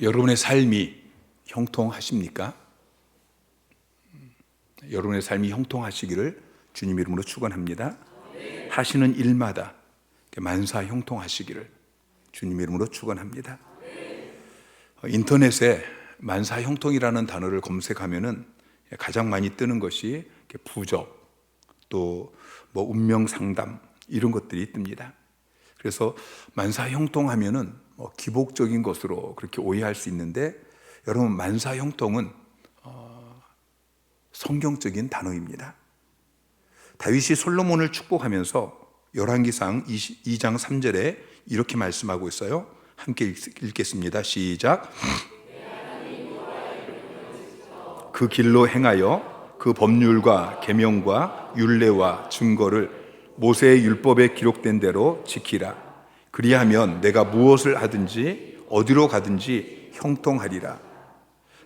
여러분의 삶이 형통하십니까? 여러분의 삶이 형통하시기를 주님 이름으로 축원합니다. 하시는 일마다 만사 형통하시기를 주님 이름으로 축원합니다. 인터넷에 만사 형통이라는 단어를 검색하면은 가장 많이 뜨는 것이 부적, 또 뭐 운명 상담 이런 것들이 뜹니다. 그래서 만사 형통하면은 기복적인 것으로 그렇게 오해할 수 있는데, 여러분 만사 형통은 성경적인 단어입니다. 다윗이 솔로몬을 축복하면서 열왕기상 22장 3절에 이렇게 말씀하고 있어요. 함께 읽겠습니다. 시작. 그 길로 행하여 그 법률과 계명과 율례와 증거를 모세의 율법에 기록된 대로 지키라. 그리하면 내가 무엇을 하든지 어디로 가든지 형통하리라.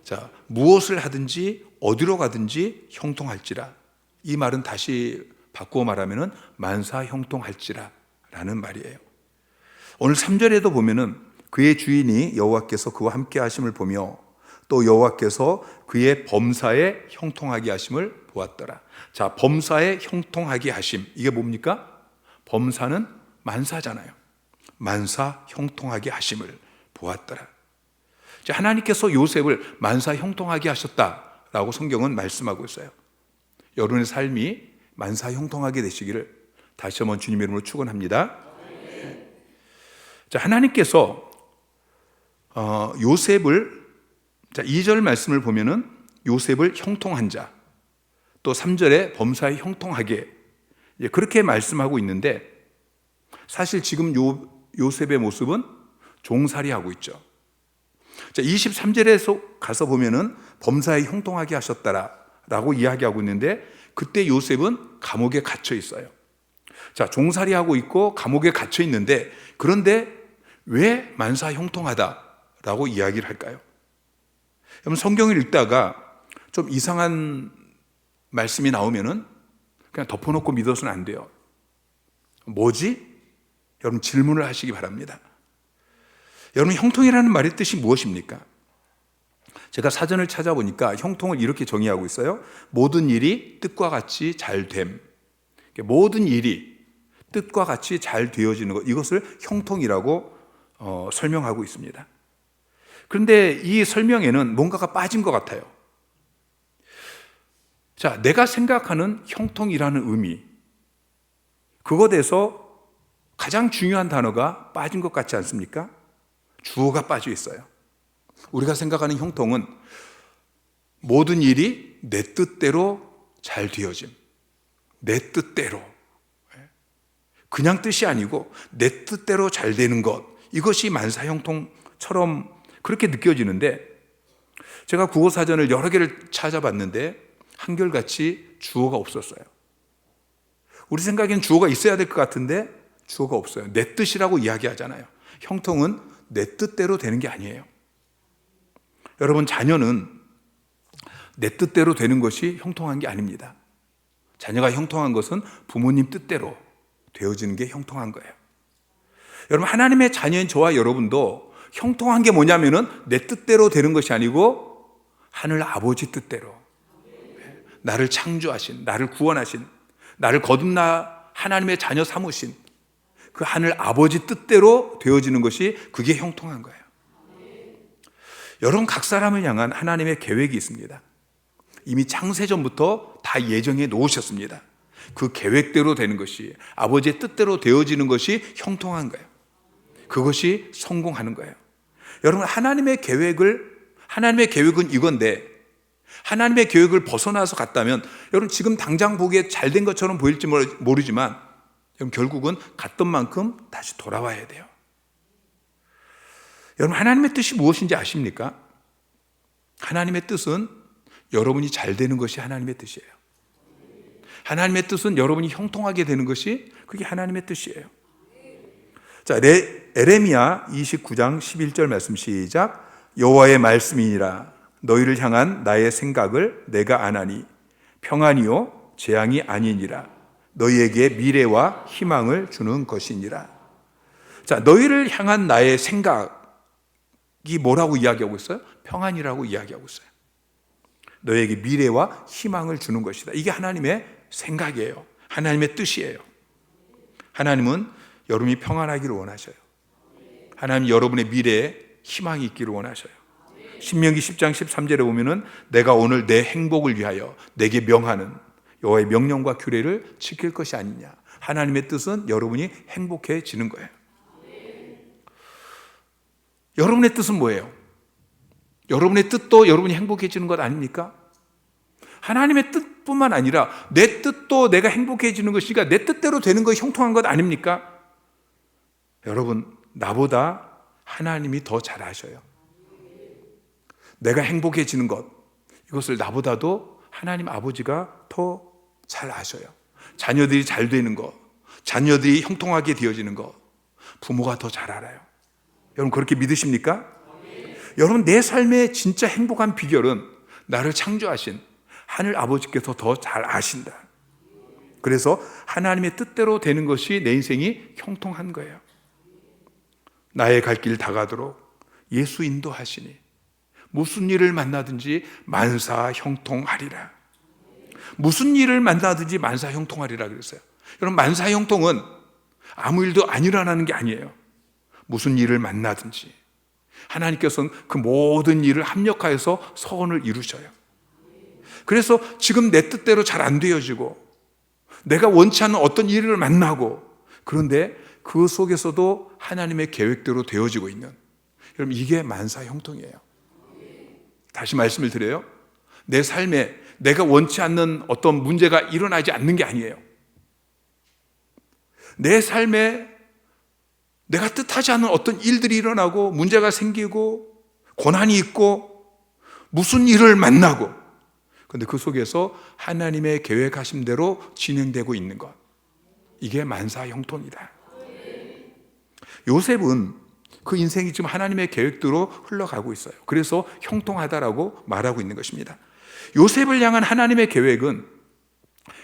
자, 무엇을 하든지 어디로 가든지 형통할지라. 이 말은 다시 바꾸어 말하면은 만사 형통할지라 라는 말이에요. 오늘 3절에도 보면은 그의 주인이 여호와께서 그와 함께 하심을 보며 또 여호와께서 그의 범사에 형통하게 하심을 보았더라. 자, 범사에 형통하게 하심, 이게 뭡니까? 범사는 만사잖아요. 만사 형통하게 하심을 보았더라. 하나님께서 요셉을 만사 형통하게 하셨다라고 성경은 말씀하고 있어요. 여러분의 삶이 만사 형통하게 되시기를 다시 한번 주님의 이름으로 축원합니다. 자, 하나님께서 요셉을, 자, 2절 말씀을 보면은 요셉을 형통한 자, 또 3절에 범사에 형통하게, 그렇게 말씀하고 있는데, 사실 지금 요셉의 모습은 종살이하고 있죠. 자, 23절에서 가서 보면은 범사에 형통하게 하셨다라고 이야기하고 있는데, 그때 요셉은 감옥에 갇혀 있어요. 자, 종살이하고 있고 감옥에 갇혀 있는데, 그런데 왜 만사 형통하다라고 이야기를 할까요? 여러분, 성경을 읽다가 좀 이상한 말씀이 나오면은 그냥 덮어놓고 믿어서는 안 돼요. 뭐지? 여러분, 질문을 하시기 바랍니다. 여러분, 형통이라는 말의 뜻이 무엇입니까? 제가 사전을 찾아보니까 형통을 이렇게 정의하고 있어요. 모든 일이 뜻과 같이 잘 됨. 모든 일이 뜻과 같이 잘 되어지는 것, 이것을 형통이라고 설명하고 있습니다. 그런데 이 설명에는 뭔가가 빠진 것 같아요. 자, 내가 생각하는 형통이라는 의미, 그것에서 가장 중요한 단어가 빠진 것 같지 않습니까? 주어가 빠져 있어요. 우리가 생각하는 형통은 모든 일이 내 뜻대로 잘 되어짐. 내 뜻대로. 그냥 뜻이 아니고 내 뜻대로 잘 되는 것, 이것이 만사 형통처럼 그렇게 느껴지는데, 제가 국어사전을 여러 개를 찾아봤는데 한결같이 주어가 없었어요. 우리 생각엔 주어가 있어야 될 것 같은데 주어가 없어요. 내 뜻이라고 이야기하잖아요. 형통은 내 뜻대로 되는 게 아니에요. 여러분, 자녀는 내 뜻대로 되는 것이 형통한 게 아닙니다. 자녀가 형통한 것은 부모님 뜻대로 되어지는 게 형통한 거예요. 여러분, 하나님의 자녀인 저와 여러분도 형통한 게 뭐냐면은 내 뜻대로 되는 것이 아니고 하늘 아버지 뜻대로, 나를 창조하신, 나를 구원하신, 나를 거듭나 하나님의 자녀 삼으신 그 하늘 아버지 뜻대로 되어지는 것이, 그게 형통한 거예요. 여러분, 각 사람을 향한 하나님의 계획이 있습니다. 이미 창세전부터 다 예정해 놓으셨습니다. 그 계획대로 되는 것이, 아버지의 뜻대로 되어지는 것이 형통한 거예요. 그것이 성공하는 거예요. 여러분, 하나님의 계획은 이건데, 하나님의 계획을 벗어나서 갔다면, 여러분 지금 당장 보기에 잘된 것처럼 보일지 모르지만, 여러분 결국은 갔던 만큼 다시 돌아와야 돼요. 여러분, 하나님의 뜻이 무엇인지 아십니까? 하나님의 뜻은 여러분이 잘 되는 것이 하나님의 뜻이에요. 하나님의 뜻은 여러분이 형통하게 되는 것이, 그게 하나님의 뜻이에요. 자, 에레미야 29장 11절 말씀 시작. 여호와의 말씀이니라. 너희를 향한 나의 생각을 내가 아나니 평안이요 재앙이 아니니라. 너희에게 미래와 희망을 주는 것이니라. 자, 너희를 향한 나의 생각, 뭐라고 이야기하고 있어요? 평안이라고 이야기하고 있어요. 너에게 미래와 희망을 주는 것이다. 이게 하나님의 생각이에요. 하나님의 뜻이에요. 하나님은 여러분이 평안하기를 원하셔요. 하나님 여러분의 미래에 희망이 있기를 원하셔요. 신명기 10장 13절에 보면은 내가 오늘 내 행복을 위하여 내게 명하는 여호와의 명령과 규례를 지킬 것이 아니냐. 하나님의 뜻은 여러분이 행복해지는 거예요. 여러분의 뜻은 뭐예요? 여러분의 뜻도 여러분이 행복해지는 것 아닙니까? 하나님의 뜻뿐만 아니라 내 뜻도 내가 행복해지는 것이니까 내 뜻대로 되는 것이 형통한 것 아닙니까? 여러분, 나보다 하나님이 더 잘 아셔요. 내가 행복해지는 것, 이것을 나보다도 하나님 아버지가 더 잘 아셔요. 자녀들이 잘 되는 것, 자녀들이 형통하게 되어지는 것, 부모가 더 잘 알아요. 여러분 그렇게 믿으십니까? 여러분, 내 삶의 진짜 행복한 비결은 나를 창조하신 하늘 아버지께서 더 잘 아신다. 그래서 하나님의 뜻대로 되는 것이 내 인생이 형통한 거예요. 나의 갈 길 다가도록 예수 인도하시니 무슨 일을 만나든지 만사 형통하리라. 무슨 일을 만나든지 만사 형통하리라 그랬어요. 여러분, 만사 형통은 아무 일도 안 일어나는 게 아니에요. 무슨 일을 만나든지 하나님께서는 그 모든 일을 합력하여서 서원을 이루셔요. 그래서 지금 내 뜻대로 잘 안 되어지고 내가 원치 않는 어떤 일을 만나고, 그런데 그 속에서도 하나님의 계획대로 되어지고 있는, 여러분 이게 만사 형통이에요. 다시 말씀을 드려요. 내 삶에 내가 원치 않는 어떤 문제가 일어나지 않는 게 아니에요. 내 삶에 내가 뜻하지 않은 어떤 일들이 일어나고 문제가 생기고 고난이 있고 무슨 일을 만나고, 그런데 그 속에서 하나님의 계획하신 대로 진행되고 있는 것, 이게 만사 형통이다. 요셉은 그 인생이 지금 하나님의 계획대로 흘러가고 있어요. 그래서 형통하다라고 말하고 있는 것입니다. 요셉을 향한 하나님의 계획은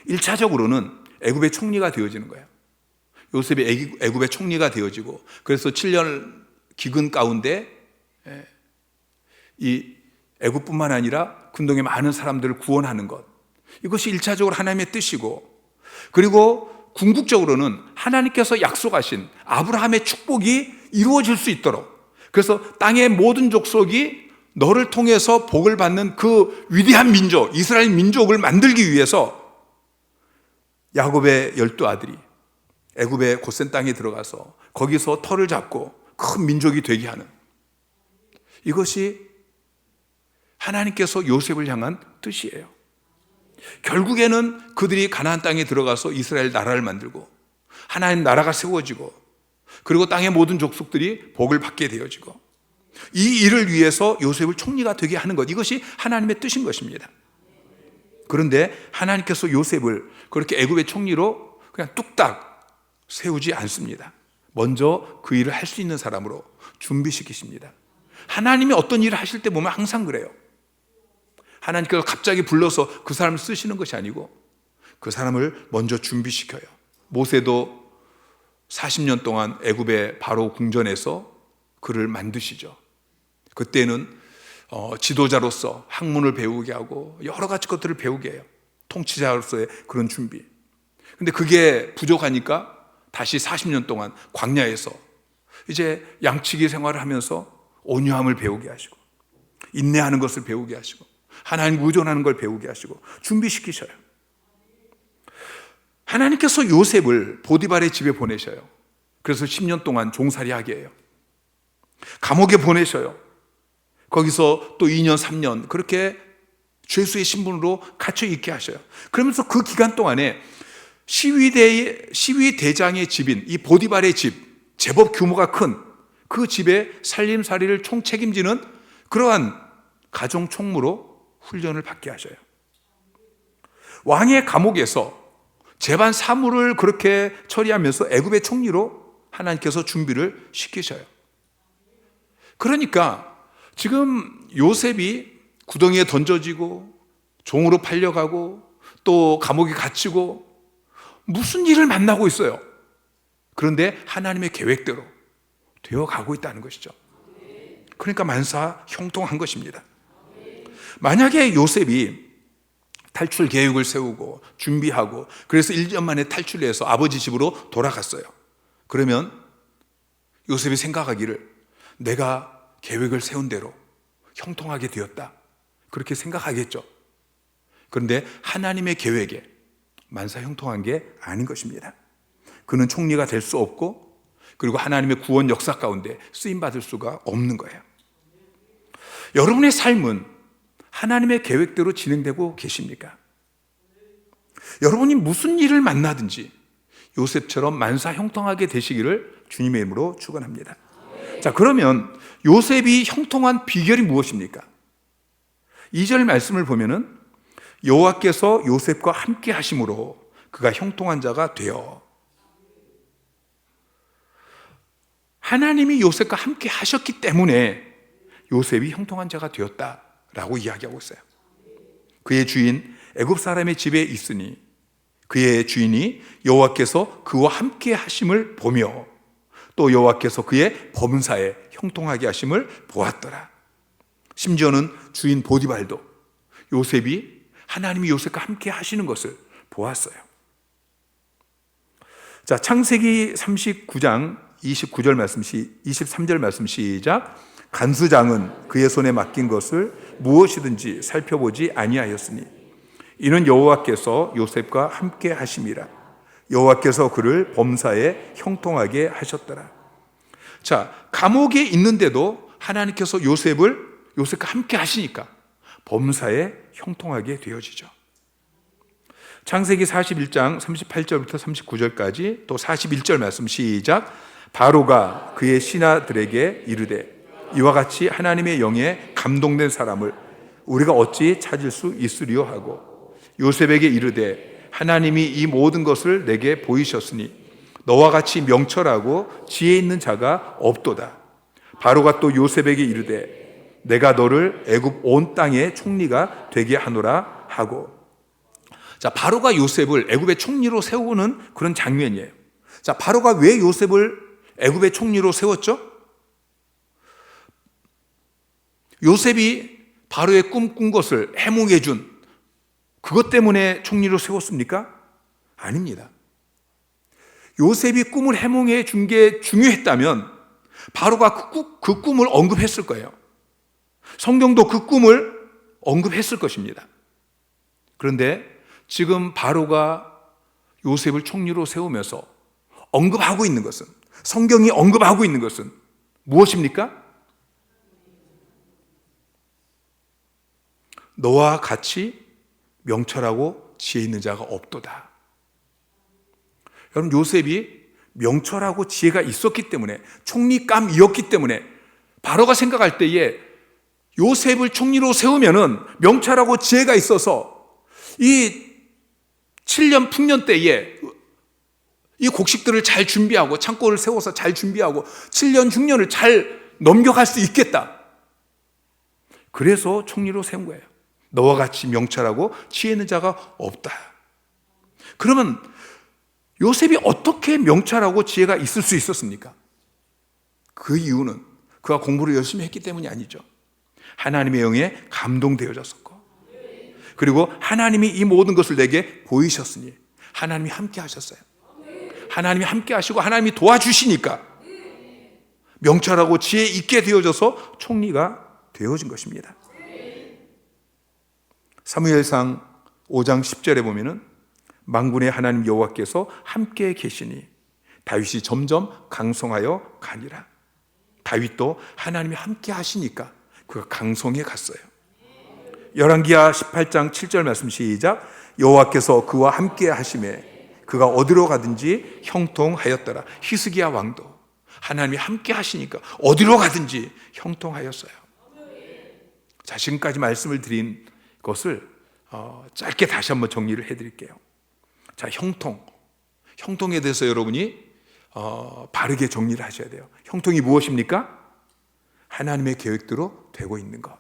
1차적으로는 애굽의 총리가 되어지는 거예요. 요셉이 애굽의 총리가 되어지고, 그래서 7년 기근 가운데 이 애굽뿐만 아니라 근동의 많은 사람들을 구원하는 것, 이것이 1차적으로 하나님의 뜻이고, 그리고 궁극적으로는 하나님께서 약속하신 아브라함의 축복이 이루어질 수 있도록, 그래서 땅의 모든 족속이 너를 통해서 복을 받는 그 위대한 민족, 이스라엘 민족을 만들기 위해서 야곱의 12아들이 애굽의 곧센 땅에 들어가서 거기서 터를 잡고 큰 민족이 되게 하는, 이것이 하나님께서 요셉을 향한 뜻이에요. 결국에는 그들이 가나안 땅에 들어가서 이스라엘 나라를 만들고 하나님 나라가 세워지고, 그리고 땅의 모든 족속들이 복을 받게 되어지고, 이 일을 위해서 요셉을 총리가 되게 하는 것, 이것이 하나님의 뜻인 것입니다. 그런데 하나님께서 요셉을 그렇게 애굽의 총리로 그냥 뚝딱 세우지 않습니다. 먼저 그 일을 할 수 있는 사람으로 준비시키십니다. 하나님이 어떤 일을 하실 때 보면 항상 그래요. 하나님께서 갑자기 불러서 그 사람을 쓰시는 것이 아니고 그 사람을 먼저 준비시켜요. 모세도 40년 동안 애굽의 바로 궁전에서 그를 만드시죠. 그때는 지도자로서 학문을 배우게 하고 여러 가지 것들을 배우게 해요. 통치자로서의 그런 준비. 근데 그게 부족하니까 다시 40년 동안 광야에서 이제 양치기 생활을 하면서 온유함을 배우게 하시고, 인내하는 것을 배우게 하시고, 하나님 의존하는 걸 배우게 하시고 준비시키셔요. 하나님께서 요셉을 보디발의 집에 보내셔요. 그래서 10년 동안 종살이 하게 해요. 감옥에 보내셔요. 거기서 또 2년, 3년 그렇게 죄수의 신분으로 갇혀 있게 하셔요. 그러면서 그 기간 동안에 시위대장의 집인 이 보디발의 집, 제법 규모가 큰 그 집의 살림살이를 총책임지는 그러한 가정 총무로 훈련을 받게 하셔요. 왕의 감옥에서 재반 사무를 그렇게 처리하면서 애굽의 총리로 하나님께서 준비를 시키셔요. 그러니까 지금 요셉이 구덩이에 던져지고 종으로 팔려가고 또 감옥에 갇히고 무슨 일을 만나고 있어요. 그런데 하나님의 계획대로 되어가고 있다는 것이죠. 그러니까 만사 형통한 것입니다. 만약에 요셉이 탈출 계획을 세우고 준비하고 그래서 1년 만에 탈출해서 아버지 집으로 돌아갔어요. 그러면 요셉이 생각하기를 내가 계획을 세운 대로 형통하게 되었다, 그렇게 생각하겠죠. 그런데 하나님의 계획에 만사 형통한 게 아닌 것입니다. 그는 총리가 될 수 없고 그리고 하나님의 구원 역사 가운데 쓰임받을 수가 없는 거예요. 여러분의 삶은 하나님의 계획대로 진행되고 계십니까? 여러분이 무슨 일을 만나든지 요셉처럼 만사 형통하게 되시기를 주님의 이름으로 축원합니다. 자, 그러면 요셉이 형통한 비결이 무엇입니까? 2절 말씀을 보면은 여호와께서 요셉과 함께 하심으로 그가 형통한 자가 되어. 하나님이 요셉과 함께 하셨기 때문에 요셉이 형통한 자가 되었다라고 이야기하고 있어요. 그의 주인 애굽 사람의 집에 있으니 그의 주인이 여호와께서 그와 함께 하심을 보며 또 여호와께서 그의 범사에 형통하게 하심을 보았더라. 심지어는 주인 보디발도 요셉이 하나님이 요셉과 함께 하시는 것을 보았어요. 자, 창세기 39장 29절 말씀 23절 말씀 시작. 간수장은 그의 손에 맡긴 것을 무엇이든지 살펴보지 아니하였으니 이는 여호와께서 요셉과 함께 하심이라. 여호와께서 그를 범사에 형통하게 하셨더라. 자, 감옥에 있는데도 하나님께서 요셉과 함께 하시니까 범사에 형통하게 되어지죠. 창세기 41장 38절부터 39절까지 또 41절 말씀 시작. 바로가 그의 신하들에게 이르되 이와 같이 하나님의 영에 감동된 사람을 우리가 어찌 찾을 수 있으리요 하고 요셉에게 이르되 하나님이 이 모든 것을 내게 보이셨으니 너와 같이 명철하고 지혜 있는 자가 없도다. 바로가 또 요셉에게 이르되 내가 너를 애굽 온 땅의 총리가 되게 하노라 하고. 자, 바로가 요셉을 애굽의 총리로 세우는 그런 장면이에요. 자, 바로가 왜 요셉을 애굽의 총리로 세웠죠? 요셉이 바로의 꿈꾼 것을 해몽해 준 그것 때문에 총리로 세웠습니까? 아닙니다. 요셉이 꿈을 해몽해 준 게 중요했다면 바로가 그 꿈을 언급했을 거예요. 성경도 그 꿈을 언급했을 것입니다. 그런데 지금 바로가 요셉을 총리로 세우면서 언급하고 있는 것은, 성경이 언급하고 있는 것은 무엇입니까? 너와 같이 명철하고 지혜 있는 자가 없도다. 여러분, 요셉이 명철하고 지혜가 있었기 때문에, 총리감이었기 때문에 바로가 생각할 때에 요셉을 총리로 세우면은 명철하고 지혜가 있어서 이 7년 풍년 때에 이 곡식들을 잘 준비하고 창고를 세워서 잘 준비하고 7년 흉년을 잘 넘겨갈 수 있겠다. 그래서 총리로 세운 거예요. 너와 같이 명철하고 지혜 있는 자가 없다. 그러면 요셉이 어떻게 명철하고 지혜가 있을 수 있었습니까? 그 이유는 그가 공부를 열심히 했기 때문이 아니죠. 하나님의 영에 감동되어졌었고, 그리고 하나님이 이 모든 것을 내게 보이셨으니 하나님이 함께 하셨어요. 하나님이 함께 하시고 하나님이 도와주시니까 명철하고 지혜 있게 되어져서 총리가 되어진 것입니다. 사무엘상 5장 10절에 보면은 만군의 하나님 여호와께서 함께 계시니 다윗이 점점 강성하여 가니라. 다윗도 하나님이 함께 하시니까 그가 강성해 갔어요. 열왕기하 18장 7절 말씀 시작. 여호와께서 그와 함께 하심에 그가 어디로 가든지 형통하였더라. 히스기야 왕도 하나님이 함께 하시니까 어디로 가든지 형통하였어요. 자, 지금까지 말씀을 드린 것을 짧게 다시 한번 정리를 해드릴게요. 자, 형통에 대해서 여러분이 바르게 정리를 하셔야 돼요. 형통이 무엇입니까? 하나님의 계획대로 되고 있는 것,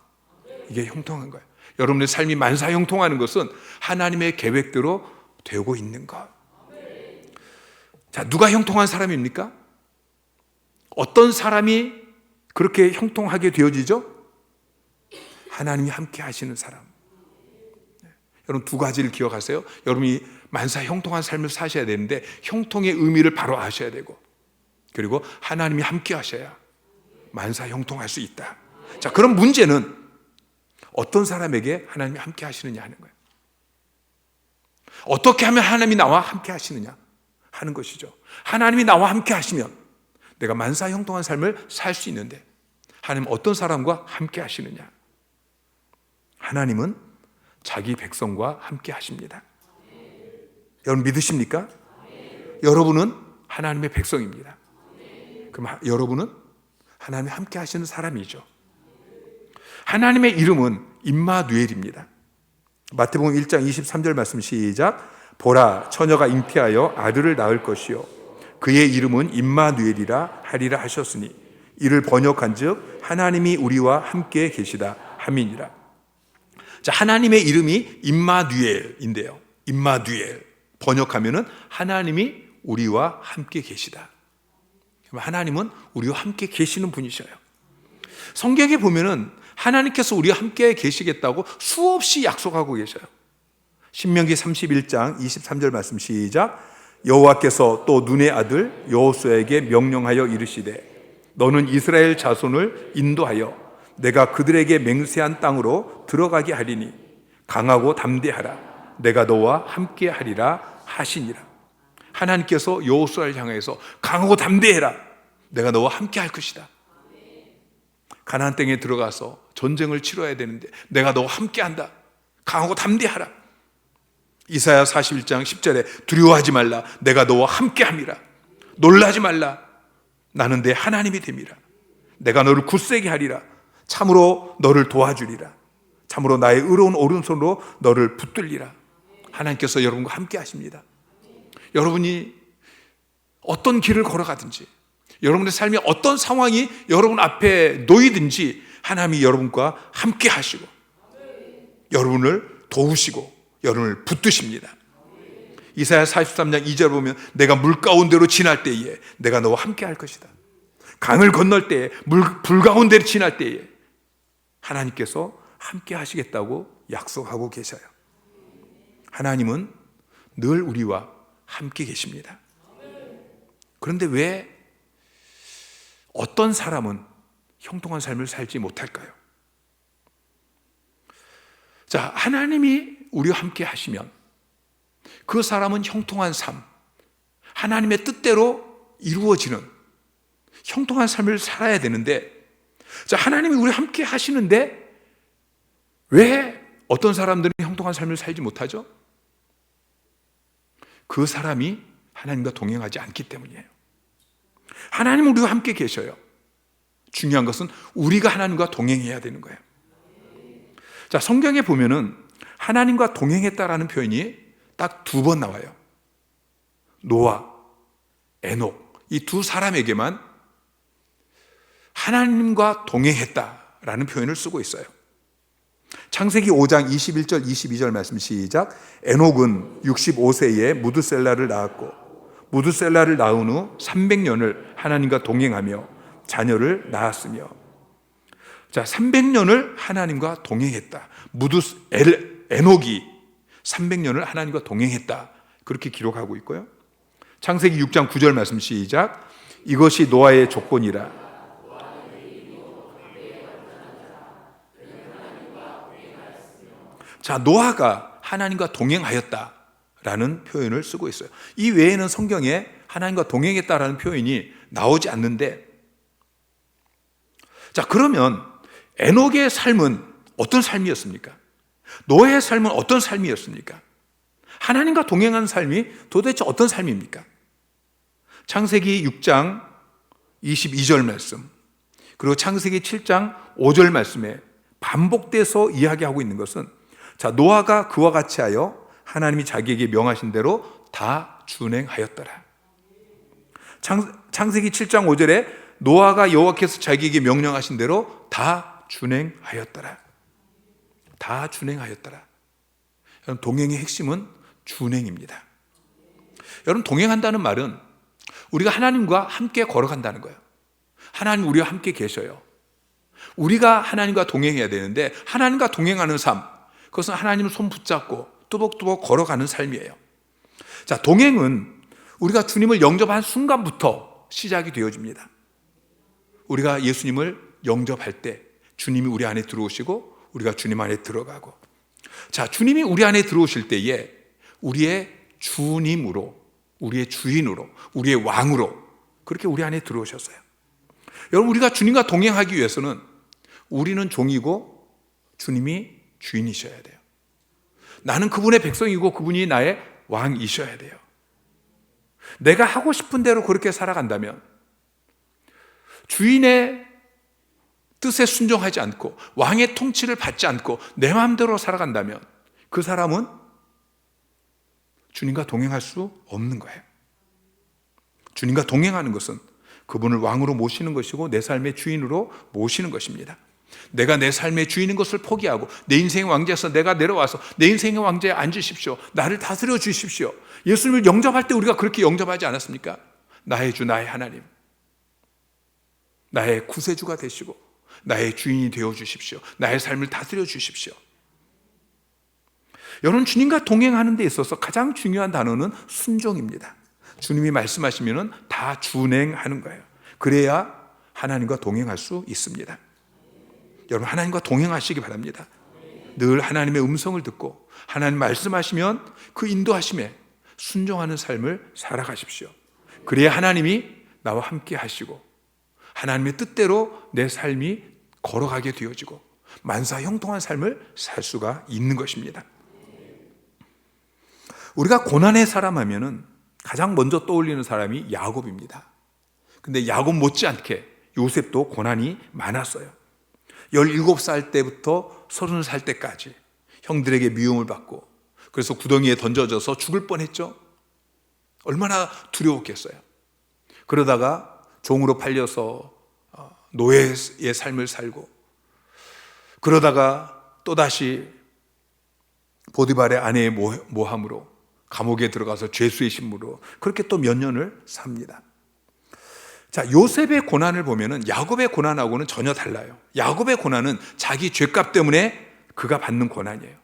이게 형통한 거예요. 여러분의 삶이 만사 형통하는 것은 하나님의 계획대로 되고 있는 것. 자, 누가 형통한 사람입니까? 어떤 사람이 그렇게 형통하게 되어지죠? 하나님이 함께 하시는 사람. 여러분 두 가지를 기억하세요. 여러분이 만사 형통한 삶을 사셔야 되는데 형통의 의미를 바로 아셔야 되고, 그리고 하나님이 함께 하셔야 만사 형통할 수 있다. 자, 그럼 문제는 어떤 사람에게 하나님이 함께 하시느냐 하는 거예요. 어떻게 하면 하나님이 나와 함께 하시느냐 하는 것이죠. 하나님이 나와 함께 하시면 내가 만사 형통한 삶을 살 수 있는데, 하나님은 어떤 사람과 함께 하시느냐? 하나님은 자기 백성과 함께 하십니다. 여러분 믿으십니까? 여러분은 하나님의 백성입니다. 그럼 여러분은 하나님이 함께 하시는 사람이죠. 하나님의 이름은 임마누엘입니다. 마태복음 1장 23절 말씀 시작. 보라, 처녀가 잉태하여 아들을 낳을 것이요 그의 이름은 임마누엘이라 하리라 하셨으니 이를 번역한즉 하나님이 우리와 함께 계시다 함이니라. 자, 하나님의 이름이 임마누엘인데요. 임마누엘 번역하면은 하나님이 우리와 함께 계시다. 하나님은 우리와 함께 계시는 분이셔요. 성경에 보면은 하나님께서 우리와 함께 계시겠다고 수없이 약속하고 계셔요. 신명기 31장 23절 말씀 시작. 여호와께서 또 눈의 아들 여호수아에게 명령하여 이르시되 너는 이스라엘 자손을 인도하여 내가 그들에게 맹세한 땅으로 들어가게 하리니 강하고 담대하라. 내가 너와 함께 하리라 하시니라. 하나님께서 여호수아를 향해서 강하고 담대해라. 내가 너와 함께 할 것이다. 가나안 땅에 들어가서 전쟁을 치러야 되는데 내가 너와 함께 한다. 강하고 담대하라. 이사야 41장 10절에 두려워하지 말라. 내가 너와 함께 함이라. 놀라지 말라. 나는 내 하나님이 됨이라. 내가 너를 굳세게 하리라. 참으로 너를 도와주리라. 참으로 나의 의로운 오른손으로 너를 붙들리라. 하나님께서 여러분과 함께 하십니다. 여러분이 어떤 길을 걸어가든지, 여러분의 삶이 어떤 상황이 여러분 앞에 놓이든지 하나님이 여러분과 함께 하시고 여러분을 도우시고 여러분을 붙드십니다. 이사야 43장 2절 보면 내가 물 가운데로 지날 때에 내가 너와 함께 할 것이다. 강을 건널 때에 불 가운데로 지날 때에 하나님께서 함께 하시겠다고 약속하고 계셔요. 하나님은 늘 우리와 함께 계십니다. 그런데 왜 어떤 사람은 형통한 삶을 살지 못할까요? 자, 하나님이 우리와 함께 하시면 그 사람은 형통한 삶, 하나님의 뜻대로 이루어지는 형통한 삶을 살아야 되는데, 자, 하나님이 우리와 함께 하시는데 왜 어떤 사람들은 형통한 삶을 살지 못하죠? 그 사람이 하나님과 동행하지 않기 때문이에요. 하나님은 우리와 함께 계셔요. 중요한 것은 우리가 하나님과 동행해야 되는 거예요. 자, 성경에 보면은 하나님과 동행했다라는 표현이 딱 2번 나와요. 노아, 에녹, 이 두 사람에게만 하나님과 동행했다라는 표현을 쓰고 있어요. 창세기 5장 21절 22절 말씀 시작. 에녹은 65세에 무드셀라를 낳았고 무드셀라를 낳은 후 300년을 하나님과 동행하며 자녀를 낳았으며. 자, 300년을 하나님과 동행했다. 에녹이 300년을 하나님과 동행했다. 그렇게 기록하고 있고요. 창세기 6장 9절 말씀 시작. 이것이 노아의 조건이라. 자, 노아가 하나님과 동행하였다라는 표현을 쓰고 있어요. 이 외에는 성경에 하나님과 동행했다라는 표현이 나오지 않는데, 자, 그러면 에녹의 삶은 어떤 삶이었습니까? 노아의 삶은 어떤 삶이었습니까? 하나님과 동행하는 삶이 도대체 어떤 삶입니까? 창세기 6장 22절 말씀, 그리고 창세기 7장 5절 말씀에 반복돼서 이야기하고 있는 것은, 자, 노아가 그와 같이 하여 하나님이 자기에게 명하신 대로 다 준행하였더라. 창세기 7장 5절에 노아가 여호와께서 자기에게 명령하신 대로 다 준행하였더라. 다 준행하였더라. 여러분, 동행의 핵심은 준행입니다. 여러분, 동행한다는 말은 우리가 하나님과 함께 걸어간다는 거예요. 하나님 우리와 함께 계셔요. 우리가 하나님과 동행해야 되는데 하나님과 동행하는 삶, 그것은 하나님을 손 붙잡고 뚜벅뚜벅 걸어가는 삶이에요. 자, 동행은 우리가 주님을 영접한 순간부터 시작이 되어집니다. 우리가 예수님을 영접할 때 주님이 우리 안에 들어오시고 우리가 주님 안에 들어가고, 자, 주님이 우리 안에 들어오실 때에 우리의 주님으로, 우리의 주인으로, 우리의 왕으로 그렇게 우리 안에 들어오셨어요. 여러분, 우리가 주님과 동행하기 위해서는 우리는 종이고 주님이 주인이셔야 돼요. 나는 그분의 백성이고 그분이 나의 왕이셔야 돼요. 내가 하고 싶은 대로 그렇게 살아간다면, 주인의 뜻에 순종하지 않고 왕의 통치를 받지 않고 내 마음대로 살아간다면 그 사람은 주님과 동행할 수 없는 거예요. 주님과 동행하는 것은 그분을 왕으로 모시는 것이고 내 삶의 주인으로 모시는 것입니다. 내가 내 삶의 주인인 것을 포기하고 내 인생의 왕자에서 내가 내려와서 내 인생의 왕자에 앉으십시오, 나를 다스려 주십시오. 예수님을 영접할 때 우리가 그렇게 영접하지 않았습니까? 나의 주, 나의 하나님, 나의 구세주가 되시고 나의 주인이 되어 주십시오. 나의 삶을 다스려 주십시오. 여러분, 주님과 동행하는 데 있어서 가장 중요한 단어는 순종입니다. 주님이 말씀하시면 다 준행하는 거예요. 그래야 하나님과 동행할 수 있습니다. 여러분, 하나님과 동행하시기 바랍니다. 늘 하나님의 음성을 듣고 하나님 말씀하시면 그 인도하심에 순종하는 삶을 살아가십시오. 그래야 하나님이 나와 함께 하시고 하나님의 뜻대로 내 삶이 걸어가게 되어지고 만사 형통한 삶을 살 수가 있는 것입니다. 우리가 고난의 사람 하면은 가장 먼저 떠올리는 사람이 야곱입니다. 근데 야곱 못지않게 요셉도 고난이 많았어요. 17살 때부터 30살 때까지 형들에게 미움을 받고, 그래서 구덩이에 던져져서 죽을 뻔했죠. 얼마나 두려웠겠어요. 그러다가 종으로 팔려서 노예의 삶을 살고, 그러다가 또다시 보디발의 아내의 모함으로 감옥에 들어가서 죄수의 신분으로 그렇게 또 몇 년을 삽니다. 자, 요셉의 고난을 보면은 야곱의 고난하고는 전혀 달라요. 야곱의 고난은 자기 죄값 때문에 그가 받는 고난이에요.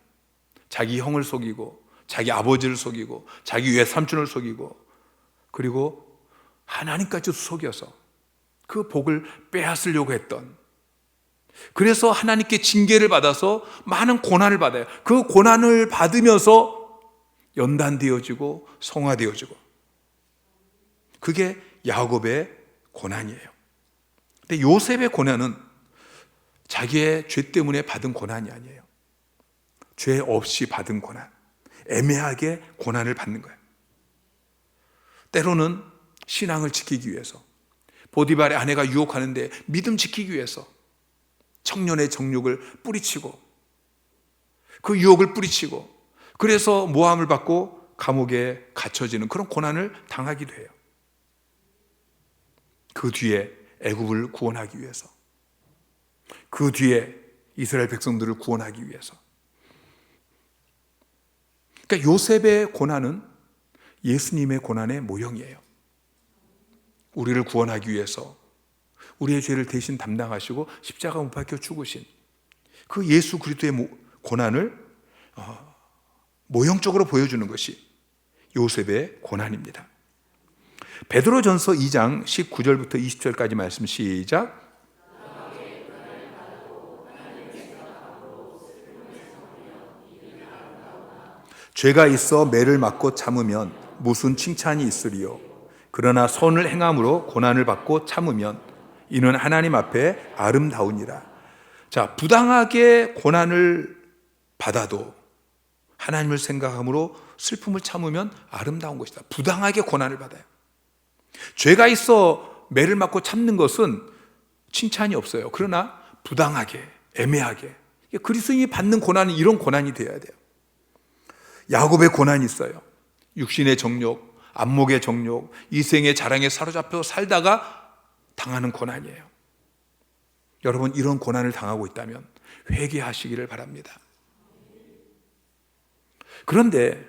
자기 형을 속이고 자기 아버지를 속이고 자기 외삼촌을 속이고 그리고 하나님까지도 속여서 그 복을 빼앗으려고 했던, 그래서 하나님께 징계를 받아서 많은 고난을 받아요. 그 고난을 받으면서 연단되어지고 성화되어지고, 그게 야곱의 고난이에요. 근데 요셉의 고난은 자기의 죄 때문에 받은 고난이 아니에요. 죄 없이 받은 고난, 애매하게 고난을 받는 거예요. 때로는 신앙을 지키기 위해서, 보디발의 아내가 유혹하는데 믿음 지키기 위해서 청년의 정욕을 뿌리치고, 그 유혹을 뿌리치고, 그래서 모함을 받고 감옥에 갇혀지는 그런 고난을 당하기도 해요. 그 뒤에 애굽을 구원하기 위해서, 그 뒤에 이스라엘 백성들을 구원하기 위해서. 그러니까 요셉의 고난은 예수님의 고난의 모형이에요. 우리를 구원하기 위해서 우리의 죄를 대신 담당하시고 십자가 못 박혀 죽으신 그 예수 그리스도의 고난을 모형적으로 보여주는 것이 요셉의 고난입니다. 베드로전서 2장 19절부터 20절까지 말씀 시작. 죄가 있어 매를 맞고 참으면 무슨 칭찬이 있으리요. 그러나 선을 행함으로 고난을 받고 참으면 이는 하나님 앞에 아름다우니라. 자, 부당하게 고난을 받아도 하나님을 생각함으로 슬픔을 참으면 아름다운 것이다. 부당하게 고난을 받아요. 죄가 있어 매를 맞고 참는 것은 칭찬이 없어요. 그러나 부당하게, 애매하게, 그리스도인이 받는 고난은 이런 고난이 되어야 돼요. 야곱의 고난이 있어요. 육신의 정욕, 안목의 정욕, 이생의 자랑에 사로잡혀 살다가 당하는 고난이에요. 여러분, 이런 고난을 당하고 있다면 회개하시기를 바랍니다. 그런데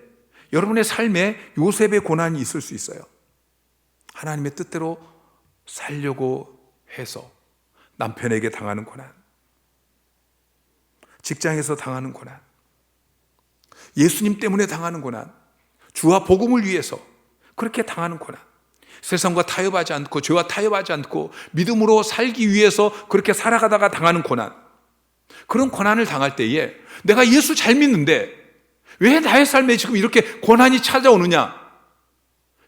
여러분의 삶에 요셉의 고난이 있을 수 있어요. 하나님의 뜻대로 살려고 해서 남편에게 당하는 고난, 직장에서 당하는 고난, 예수님 때문에 당하는 고난, 주와 복음을 위해서 그렇게 당하는 고난, 세상과 타협하지 않고 죄와 타협하지 않고 믿음으로 살기 위해서 그렇게 살아가다가 당하는 고난, 그런 고난을 당할 때에 내가 예수 잘 믿는데 왜 나의 삶에 지금 이렇게 고난이 찾아오느냐?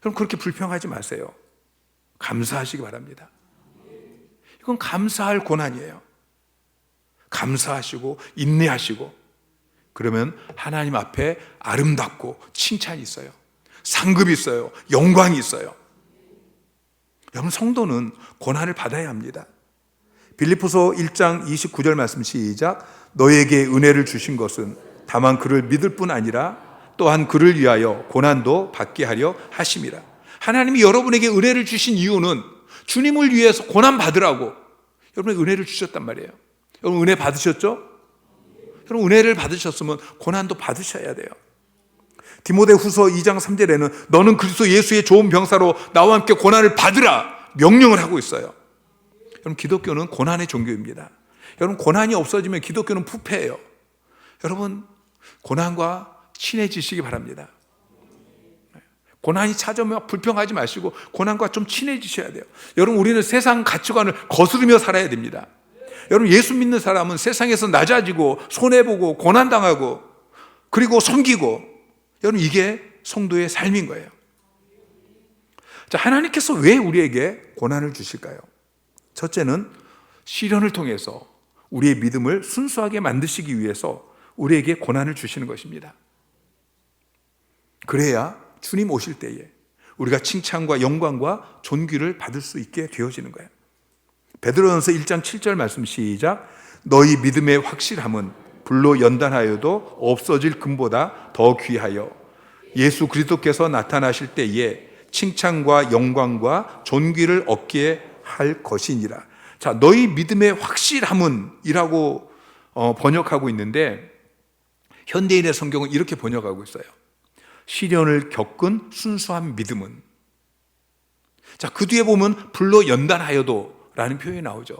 그럼 그렇게 불평하지 마세요. 감사하시기 바랍니다. 이건 감사할 고난이에요. 감사하시고 인내하시고, 그러면 하나님 앞에 아름답고 칭찬이 있어요. 상급이 있어요. 영광이 있어요. 여러분, 성도는 고난을 받아야 합니다. 빌립보서 1장 29절 말씀 시작. 너에게 은혜를 주신 것은 다만 그를 믿을 뿐 아니라 또한 그를 위하여 고난도 받게 하려 하심이라. 하나님이 여러분에게 은혜를 주신 이유는 주님을 위해서 고난 받으라고 여러분에게 은혜를 주셨단 말이에요. 여러분 은혜 받으셨죠? 여러분 은혜를 받으셨으면 고난도 받으셔야 돼요. 디모데후서 2장 3절에는 너는 그리스도 예수의 좋은 병사로 나와 함께 고난을 받으라 명령을 하고 있어요. 여러분, 기독교는 고난의 종교입니다. 여러분, 고난이 없어지면 기독교는 부패예요. 여러분, 고난과 친해지시기 바랍니다. 고난이 찾아오면 불평하지 마시고 고난과 좀 친해지셔야 돼요. 여러분, 우리는 세상 가치관을 거스르며 살아야 됩니다. 여러분, 예수 믿는 사람은 세상에서 낮아지고 손해보고 고난당하고 그리고 섬기고, 여러분, 이게 성도의 삶인 거예요. 자, 하나님께서 왜 우리에게 고난을 주실까요? 첫째는 시련을 통해서 우리의 믿음을 순수하게 만드시기 위해서 우리에게 고난을 주시는 것입니다. 그래야 주님 오실 때에 우리가 칭찬과 영광과 존귀를 받을 수 있게 되어지는 거예요. 베드로전서 1장 7절 말씀 시작. 너희 믿음의 확실함은 불로 연단하여도 없어질 금보다 더 귀하여 예수 그리스도께서 나타나실 때에 칭찬과 영광과 존귀를 얻게 할 것이니라. 자, 너희 믿음의 확실함은 이라고 번역하고 있는데, 현대인의 성경은 이렇게 번역하고 있어요. 시련을 겪은 순수한 믿음은. 자, 그 뒤에 보면 불로 연단하여도 라는 표현이 나오죠.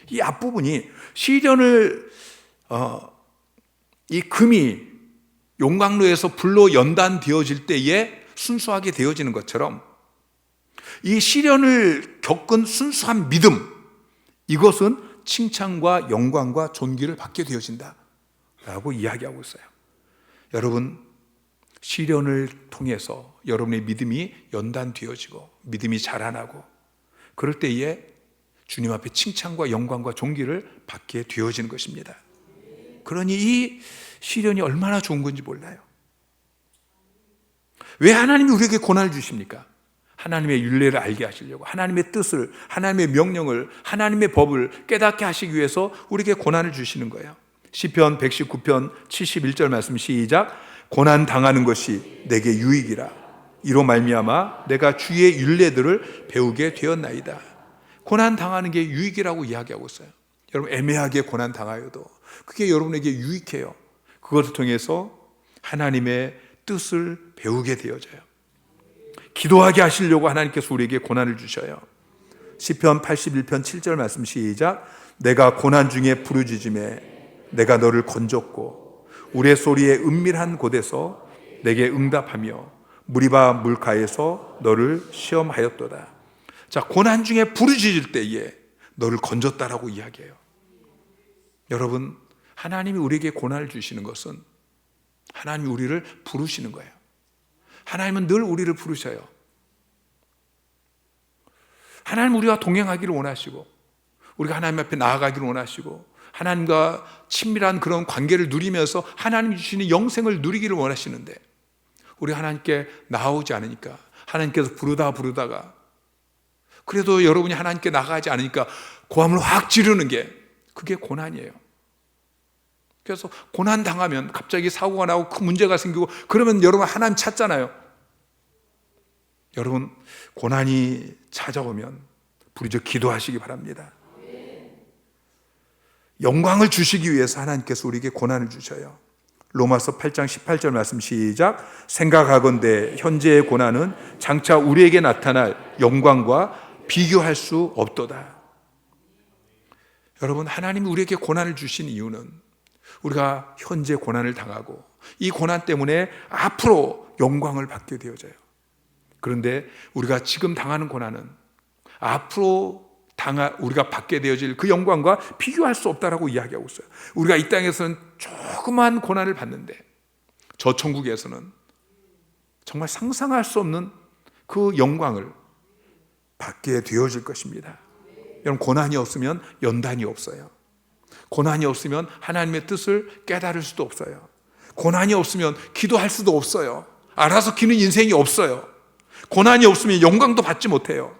이 앞부분이 시련을 이 금이 용광로에서 불로 연단되어질 때에 순수하게 되어지는 것처럼 이 시련을 겪은 순수한 믿음, 이것은 칭찬과 영광과 존귀를 받게 되어진다 라고 이야기하고 있어요. 여러분, 시련을 통해서 여러분의 믿음이 연단되어지고 믿음이 자라나고 그럴 때에 주님 앞에 칭찬과 영광과 존귀를 받게 되어지는 것입니다. 그러니 이 시련이 얼마나 좋은 건지 몰라요. 왜 하나님이 우리에게 고난을 주십니까? 하나님의 율례를 알게 하시려고, 하나님의 뜻을, 하나님의 명령을, 하나님의 법을 깨닫게 하시기 위해서 우리에게 고난을 주시는 거예요. 시편 119편 71절 말씀 시작. 고난 당하는 것이 내게 유익이라. 이로 말미암아 내가 주의 율례들을 배우게 되었나이다. 고난 당하는 게 유익이라고 이야기하고 있어요. 여러분, 애매하게 고난 당하여도 그게 여러분에게 유익해요. 그것을 통해서 하나님의 뜻을 배우게 되어져요. 기도하게 하시려고 하나님께서 우리에게 고난을 주셔요. 시편 81편 7절 말씀 시작. 내가 고난 중에 부르짖음에 내가 너를 건졌고 우레소리의 은밀한 곳에서 내게 응답하며 무리바 물가에서 너를 시험하였도다. 자, 고난 중에 부르짖을 때에 너를 건졌다라고 이야기해요. 여러분, 하나님이 우리에게 고난을 주시는 것은 하나님이 우리를 부르시는 거예요. 하나님은 늘 우리를 부르셔요. 하나님은 우리와 동행하기를 원하시고, 우리가 하나님 앞에 나아가기를 원하시고, 하나님과 친밀한 그런 관계를 누리면서 하나님이 주시는 영생을 누리기를 원하시는데, 우리가 하나님께 나아오지 않으니까, 하나님께서 부르다가 그래도 여러분이 하나님께 나가지 않으니까 고함을 확 지르는 게, 그게 고난이에요. 그래서 고난 당하면 갑자기 사고가 나고 큰 문제가 생기고 그러면 여러분 하나님 찾잖아요. 여러분, 고난이 찾아오면 부르짖어 기도하시기 바랍니다. 영광을 주시기 위해서 하나님께서 우리에게 고난을 주셔요. 로마서 8장 18절 말씀 시작. 생각하건대 현재의 고난은 장차 우리에게 나타날 영광과 비교할 수 없도다. 여러분, 하나님이 우리에게 고난을 주신 이유는 우리가 현재 고난을 당하고 이 고난 때문에 앞으로 영광을 받게 되어져요. 그런데 우리가 지금 당하는 고난은 앞으로 우리가 받게 되어질 그 영광과 비교할 수 없다라고 이야기하고 있어요. 우리가 이 땅에서는 조그만 고난을 받는데 저 천국에서는 정말 상상할 수 없는 그 영광을 받게 되어질 것입니다. 여러분, 고난이 없으면 연단이 없어요. 고난이 없으면 하나님의 뜻을 깨달을 수도 없어요. 고난이 없으면 기도할 수도 없어요. 알아서 기는 인생이 없어요. 고난이 없으면 영광도 받지 못해요.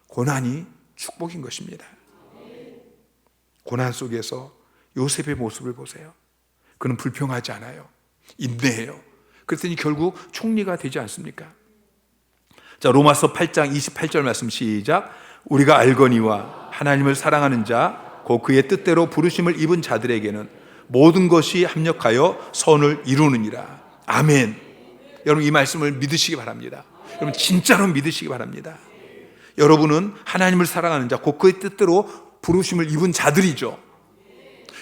고난이 축복인 것입니다. 고난 속에서 요셉의 모습을 보세요. 그는 불평하지 않아요. 인내해요. 그랬더니 결국 총리가 되지 않습니까? 자, 로마서 8장 28절 말씀 시작. 우리가 알거니와 하나님을 사랑하는 자 곧 그의 뜻대로 부르심을 입은 자들에게는 모든 것이 합력하여 선을 이루느니라. 아멘. 여러분, 이 말씀을 믿으시기 바랍니다. 여러분, 진짜로 믿으시기 바랍니다. 여러분은 하나님을 사랑하는 자 곧 그의 뜻대로 부르심을 입은 자들이죠.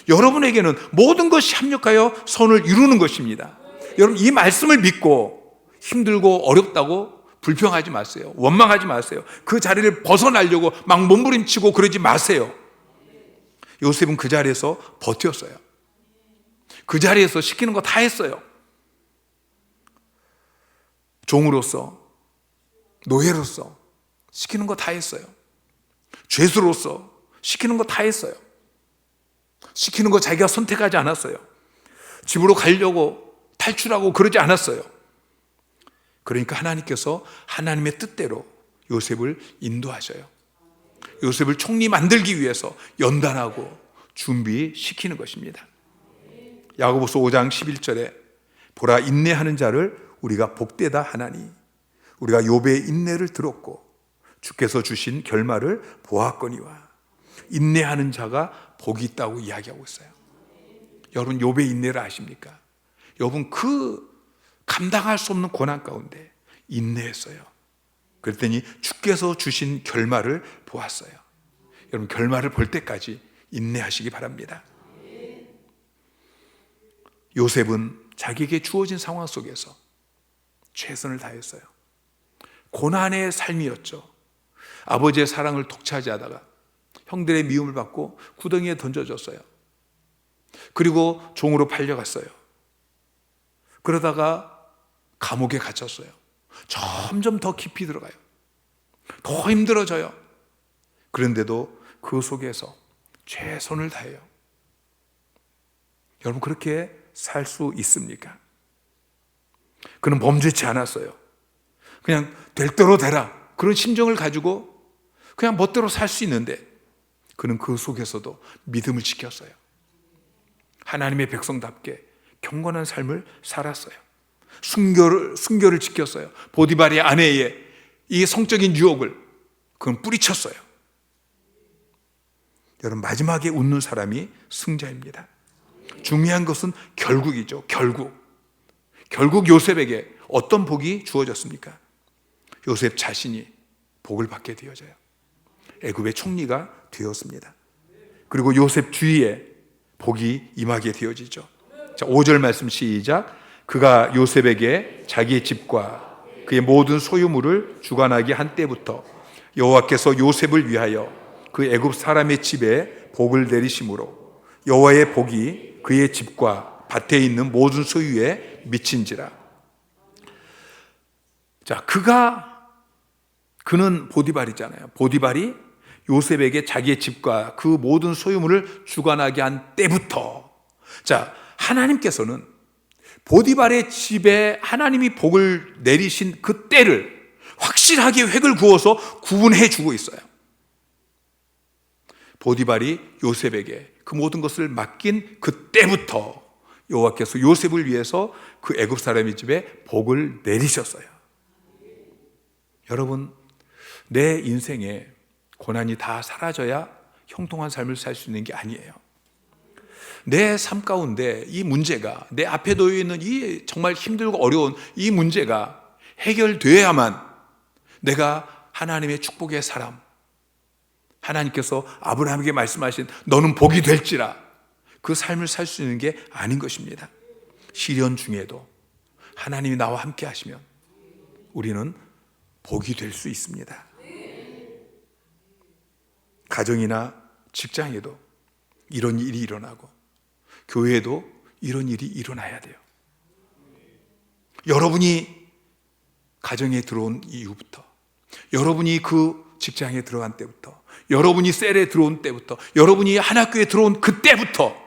여러분에게는 모든 것이 합력하여 선을 이루는 것입니다. 여러분, 이 말씀을 믿고 힘들고 어렵다고 불평하지 마세요. 원망하지 마세요. 그 자리를 벗어나려고 막 몸부림치고 그러지 마세요. 요셉은 그 자리에서 버텼어요. 그 자리에서 시키는 거 다 했어요. 종으로서, 노예로서 시키는 거 다 했어요. 죄수로서 시키는 거 다 했어요. 시키는 거 자기가 선택하지 않았어요. 집으로 가려고 탈출하고 그러지 않았어요. 그러니까 하나님께서 하나님의 뜻대로 요셉을 인도하셔요. 요셉을 총리 만들기 위해서 연단하고 준비시키는 것입니다. 야고보서 5장 11절에 보라, 인내하는 자를 우리가 복되다 하나니 우리가 욥의 인내를 들었고 주께서 주신 결말을 보았거니와. 인내하는 자가 복이 있다고 이야기하고 있어요. 여러분, 욥의 인내를 아십니까? 욥은 그 감당할 수 없는 고난 가운데 인내했어요. 그랬더니 주께서 주신 결말을 보았어요. 여러분, 결말을 볼 때까지 인내하시기 바랍니다. 요셉은 자기에게 주어진 상황 속에서 최선을 다했어요. 고난의 삶이었죠. 아버지의 사랑을 독차지하다가 형들의 미움을 받고 구덩이에 던져졌어요. 그리고 종으로 팔려갔어요. 그러다가 감옥에 갇혔어요. 점점 더 깊이 들어가요. 더 힘들어져요. 그런데도 그 속에서 최선을 다해요. 여러분, 그렇게 살 수 있습니까? 그는 범죄치 않았어요. 그냥 될 대로 되라, 그런 심정을 가지고 그냥 멋대로 살 수 있는데 그는 그 속에서도 믿음을 지켰어요. 하나님의 백성답게 경건한 삶을 살았어요. 순교를 지켰어요. 보디발의 아내의 이 성적인 유혹을 그건 뿌리쳤어요. 여러분, 마지막에 웃는 사람이 승자입니다. 중요한 것은 결국이죠. 결국 요셉에게 어떤 복이 주어졌습니까? 요셉 자신이 복을 받게 되어져요. 애굽의 총리가 되었습니다. 그리고 요셉 주위에 복이 임하게 되어지죠. 자, 5절 말씀 시작. 그가 요셉에게 자기의 집과 그의 모든 소유물을 주관하게 한 때부터 여호와께서 요셉을 위하여 그 애굽 사람의 집에 복을 내리심으로 여호와의 복이 그의 집과 밭에 있는 모든 소유에 미친지라. 자, 그는 보디발이잖아요. 보디발이 요셉에게 자기의 집과 그 모든 소유물을 주관하게 한 때부터, 자, 하나님께서는 보디발의 집에 하나님이 복을 내리신 그 때를 확실하게 획을 그어서 구분해 주고 있어요. 보디발이 요셉에게 그 모든 것을 맡긴 그 때부터 여호와께서 요셉을 위해서 그 애굽 사람의 집에 복을 내리셨어요. 여러분, 내 인생에 고난이 다 사라져야 형통한 삶을 살 수 있는 게 아니에요. 내 삶 가운데 이 문제가, 내 앞에 놓여 있는 이 정말 힘들고 어려운 이 문제가 해결되어야만 내가 하나님의 축복의 사람, 하나님께서 아브라함에게 말씀하신 너는 복이 될지라, 그 삶을 살 수 있는 게 아닌 것입니다. 시련 중에도 하나님이 나와 함께 하시면 우리는 복이 될 수 있습니다. 가정이나 직장에도 이런 일이 일어나고 교회에도 이런 일이 일어나야 돼요. 여러분이 가정에 들어온 이후부터, 여러분이 그 직장에 들어간 때부터, 여러분이 셀에 들어온 때부터, 여러분이 한 학교에 들어온 그때부터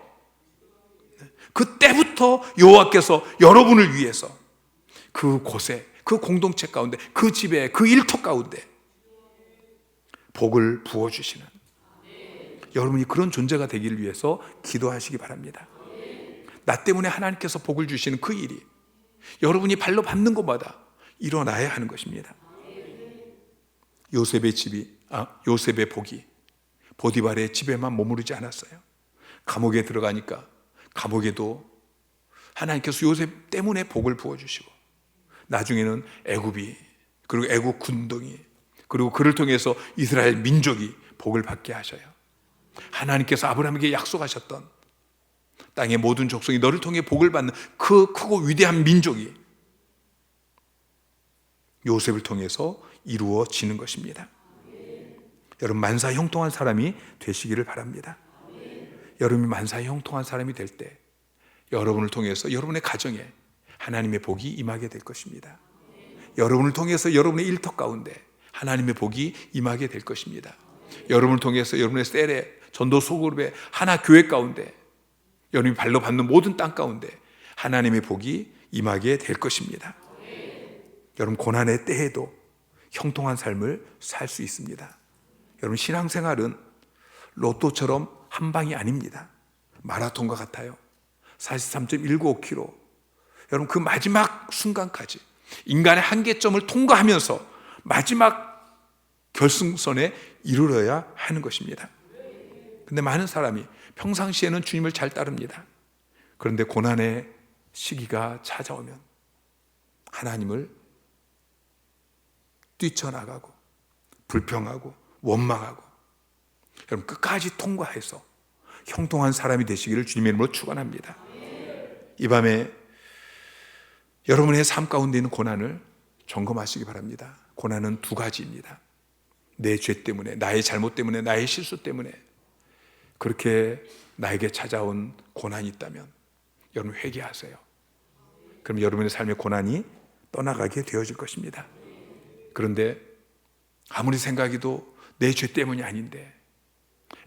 여호와께서 여러분을 위해서 그 곳에, 그 공동체 가운데, 그 집에, 그 일터 가운데 복을 부어주시는, 여러분이 그런 존재가 되기를 위해서 기도하시기 바랍니다. 나 때문에 하나님께서 복을 주시는 그 일이 여러분이 발로 밟는 곳마다 일어나야 하는 것입니다. 요셉의 복이 보디발의 집에만 머무르지 않았어요. 감옥에 들어가니까 감옥에도 하나님께서 요셉 때문에 복을 부어주시고, 나중에는 애굽이, 그리고 애굽 군동이, 그리고 그를 통해서 이스라엘 민족이 복을 받게 하셔요. 하나님께서 아브라함에게 약속하셨던 땅의 모든 족속이 너를 통해 복을 받는 그 크고 위대한 민족이 요셉을 통해서 이루어지는 것입니다. 여러분, 만사 형통한 사람이 되시기를 바랍니다. 여러분이 만사 형통한 사람이 될 때 여러분을 통해서 여러분의 가정에 하나님의 복이 임하게 될 것입니다. 여러분을 통해서 여러분의 일터 가운데 하나님의 복이 임하게 될 것입니다. 여러분을 통해서 여러분의 셀에, 전도 소그룹에, 하나 교회 가운데, 여러분이 발로 밟는 모든 땅 가운데 하나님의 복이 임하게 될 것입니다. 여러분, 고난의 때에도 형통한 삶을 살 수 있습니다. 여러분, 신앙생활은 로또처럼 한 방이 아닙니다. 마라톤과 같아요. 43.195km. 여러분, 그 마지막 순간까지 인간의 한계점을 통과하면서 마지막 결승선에 이르러야 하는 것입니다. 근데 많은 사람이 평상시에는 주님을 잘 따릅니다. 그런데 고난의 시기가 찾아오면 하나님을 뛰쳐나가고 불평하고 원망하고, 여러분, 끝까지 통과해서 형통한 사람이 되시기를 주님의 이름으로 축원합니다. 이 밤에 여러분의 삶 가운데 있는 고난을 점검하시기 바랍니다. 고난은 두 가지입니다. 내 죄 때문에, 나의 잘못 때문에, 나의 실수 때문에 그렇게 나에게 찾아온 고난이 있다면 여러분 회개하세요. 그럼 여러분의 삶의 고난이 떠나가게 되어질 것입니다. 그런데 아무리 생각해도 내 죄 때문이 아닌데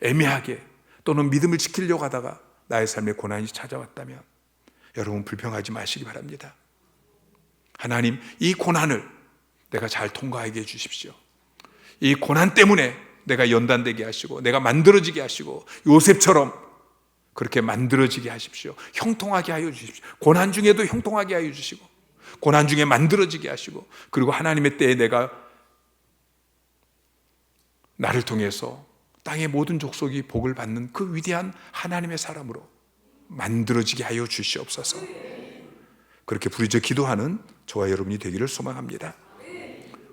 애매하게 또는 믿음을 지키려고 하다가 나의 삶의 고난이 찾아왔다면 여러분 불평하지 마시기 바랍니다. 하나님, 이 고난을 내가 잘 통과하게 해주십시오. 이 고난 때문에 내가 연단되게 하시고 내가 만들어지게 하시고 요셉처럼 그렇게 만들어지게 하십시오. 형통하게 하여 주십시오. 고난 중에도 형통하게 하여 주시고 고난 중에 만들어지게 하시고, 그리고 하나님의 때에 내가 나를 통해서 땅의 모든 족속이 복을 받는 그 위대한 하나님의 사람으로 만들어지게 하여 주시옵소서. 그렇게 부르짖어 기도하는 저와 여러분이 되기를 소망합니다.